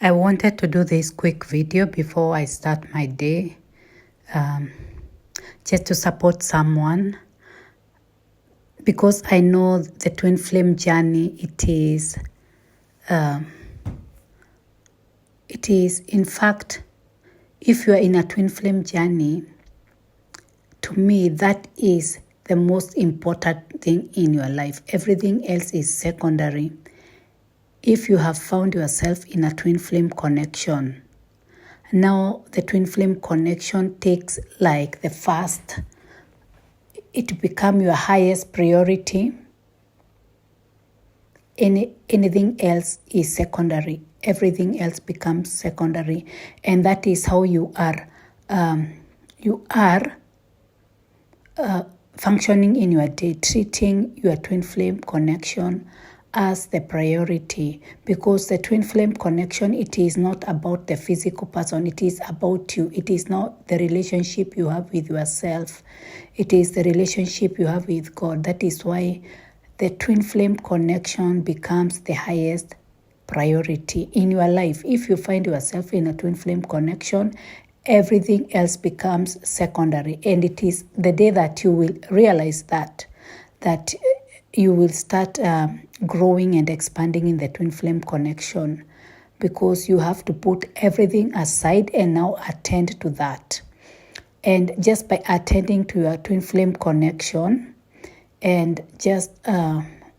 I wanted to do this quick video before I start my day, just to support someone, because I know the twin flame journey, it is in fact, if you are in a twin flame journey, to me that is the most important thing in your life. Everything else is secondary. If you have found yourself in a twin flame connection, now the twin flame connection takes like the first, it become your highest priority. Anything else is secondary. Everything else becomes secondary. And that is how you are functioning in your day, treating your twin flame connection as the priority, because the twin flame connection, it is not about the physical person, it is about you. It is not the relationship you have with yourself, it is the relationship you have with God. That is why the twin flame connection becomes the highest priority in your life. If you find yourself in a twin flame connection, everything else becomes secondary. And it is the day that you will realize that you will start growing and expanding in the twin flame connection, because you have to put everything aside and now attend to that. And just by attending to your twin flame connection and just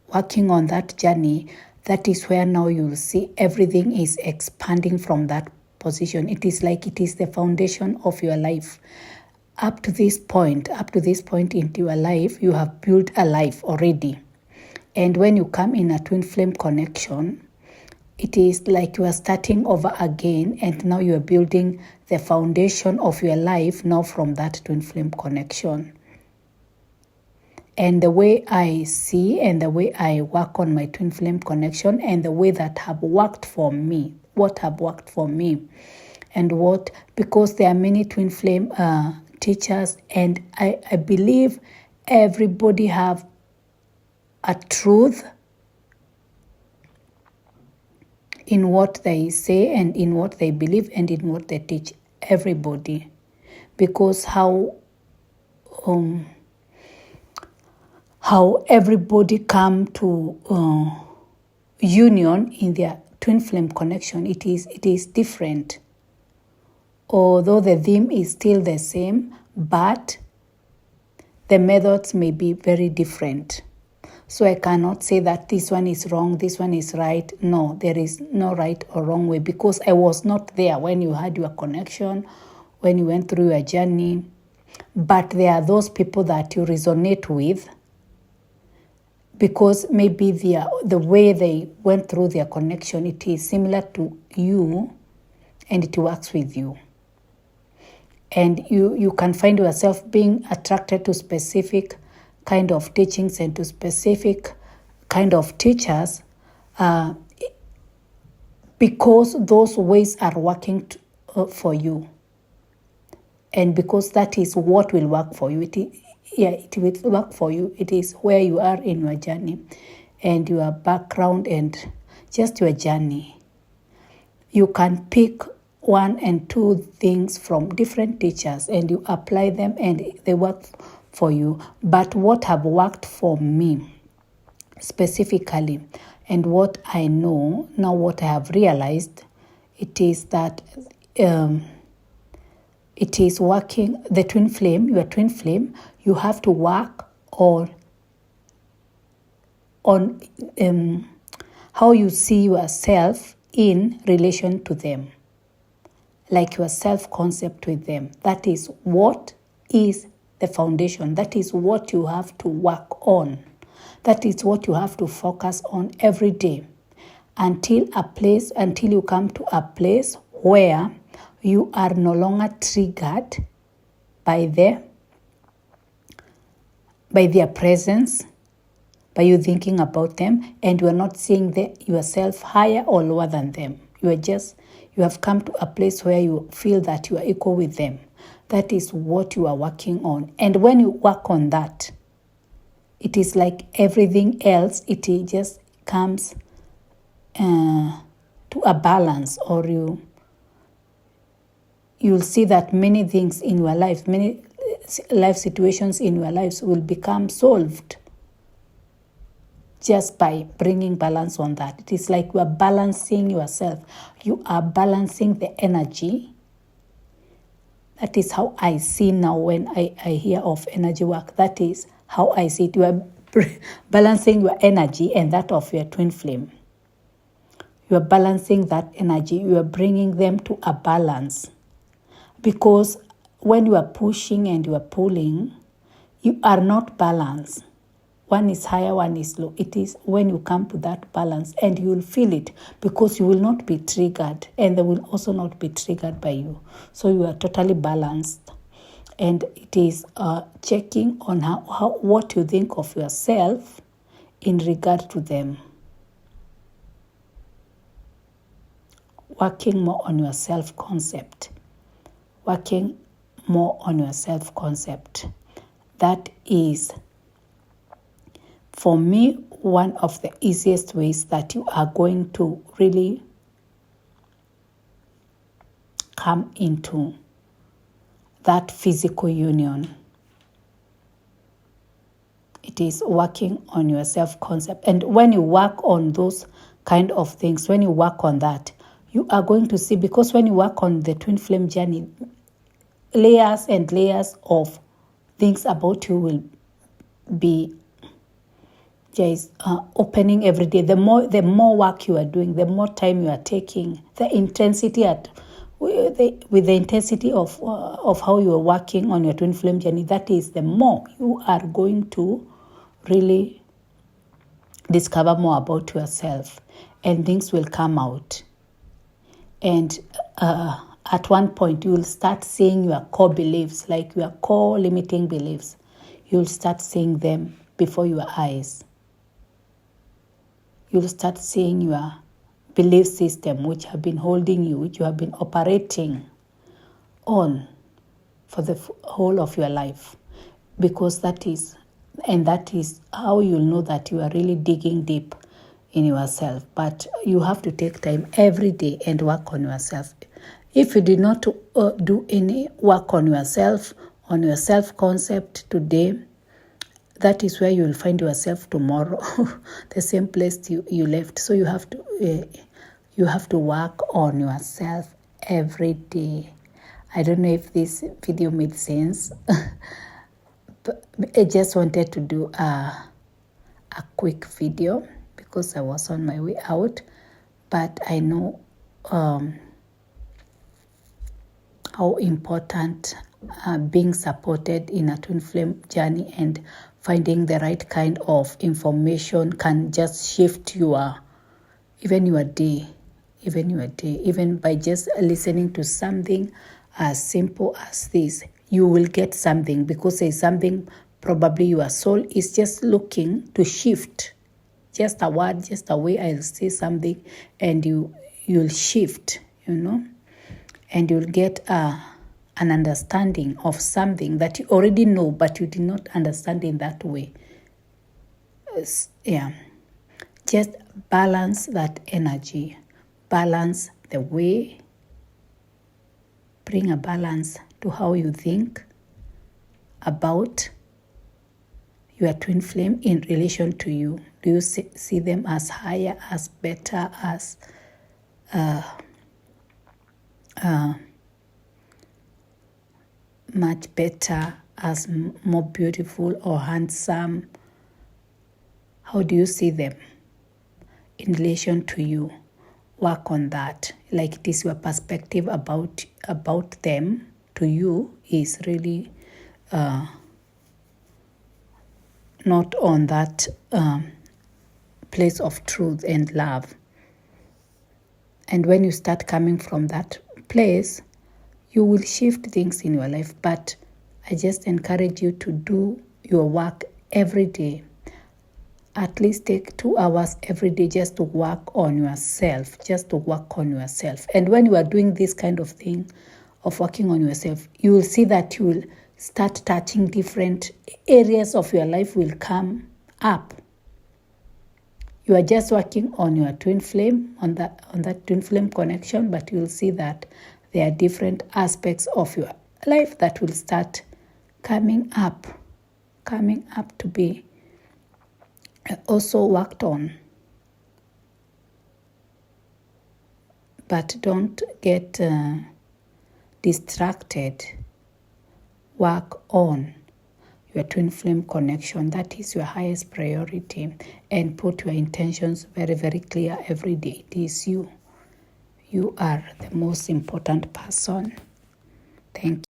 working on that journey, that is where now you'll see everything is expanding from that position. It is like it is the foundation of your life. Up to this point into your life, you have built a life already. And when you come in a twin flame connection, it is like you are starting over again, and now you are building the foundation of your life now from that twin flame connection. And the way I see and the way I work on my twin flame connection, and the way that have worked for me, because there are many twin flame teachers, and I believe everybody have a truth in what they say and in what they believe and in what they teach. Everybody, because how everybody come to union in their twin flame connection, it is different. Although the theme is still the same, but the methods may be very different. So I cannot say that this one is wrong, this one is right. No, there is no right or wrong way, because I was not there when you had your connection, when you went through your journey. But there are those people that you resonate with, because maybe the way they went through their connection, it is similar to you and it works with you. And you can find yourself being attracted to specific kind of teachings and to specific kind of teachers because those ways are working for you. And because that is what will work for you. It will work for you. It is where you are in your journey and your background and just your journey. You can pick one and two things from different teachers and you apply them and they work for you. But what have worked for me specifically, and what I know now, what I have realized, it is that it is working, the twin flame, your twin flame, you have to work on how you see yourself in relation to them, like your self-concept with them. That is what is the foundation. That is what you have to work on. That is what you have to focus on every day until you come to a place where you are no longer triggered by their presence, by you thinking about them, and you are not seeing yourself higher or lower than them. You have come to a place where you feel that you are equal with them. That is what you are working on. And when you work on that, it is like everything else, it just comes to a balance, or you'll see that many things in your life, many life situations in your lives will become solved just by bringing balance on that. It is like you are balancing yourself. You are balancing the energy. That is how I see now when I hear of energy work. That is how I see it. You are balancing your energy and that of your twin flame. You are balancing that energy. You are bringing them to a balance. Because when you are pushing and you are pulling, you are not balanced. One is higher, one is low. It is when you come to that balance, and you will feel it, because you will not be triggered, and they will also not be triggered by you. So you are totally balanced. And it is checking on how what you think of yourself in regard to them. Working more on your self-concept. Working more on your self-concept. That is, for me, one of the easiest ways that you are going to really come into that physical union. It is working on your self-concept. And when you work on those kind of things, when you work on that, you are going to see, because when you work on the twin flame journey, layers and layers of things about you will be just opening every day. The more work you are doing, the more time you are taking, the intensity with the intensity of how you are working on your twin flame journey, that is, the more you are going to really discover more about yourself, and things will come out. And at one point, you will start seeing your core beliefs, like your core limiting beliefs. You'll start seeing them before your eyes. You'll start seeing your belief system, which have been holding you, which you have been operating on for the whole of your life. Because that is how you'll know that you are really digging deep in yourself. But you have to take time every day and work on yourself. If you did not do any work on yourself, on your self-concept today, that is where you will find yourself tomorrow, the same place you left. So you have to work on yourself every day. I don't know if this video made sense, but I just wanted to do a quick video because I was on my way out. But I know how important being supported in a twin flame journey and finding the right kind of information can just shift even your day, even by just listening to something as simple as this. You will get something, because there's something probably your soul is just looking to shift. Just a word, just a way I'll say something, and you'll shift, and you'll get an understanding of something that you already know, but you did not understand in that way. Yeah. Just balance that energy. Balance the way. Bring a balance to how you think about your twin flame in relation to you. Do you see them as higher, as better, as much better, as more beautiful or handsome? How do you see them in relation to you? Work on that. Like, it is your perspective about them to you is really not on that place of truth and love. And when you start coming from that place, you will shift things in your life. But I just encourage you to do your work every day. At least take 2 hours every day just to work on yourself, And when you are doing this kind of thing, of working on yourself, you will see that you will start touching different areas of your life will come up. You are just working on your twin flame, on that twin flame connection, but you'll see that there are different aspects of your life that will start coming up to be also worked on. But don't get distracted. Work on your twin flame connection. That is your highest priority. And put your intentions very, very clear every day. It is you. You are the most important person. Thank you.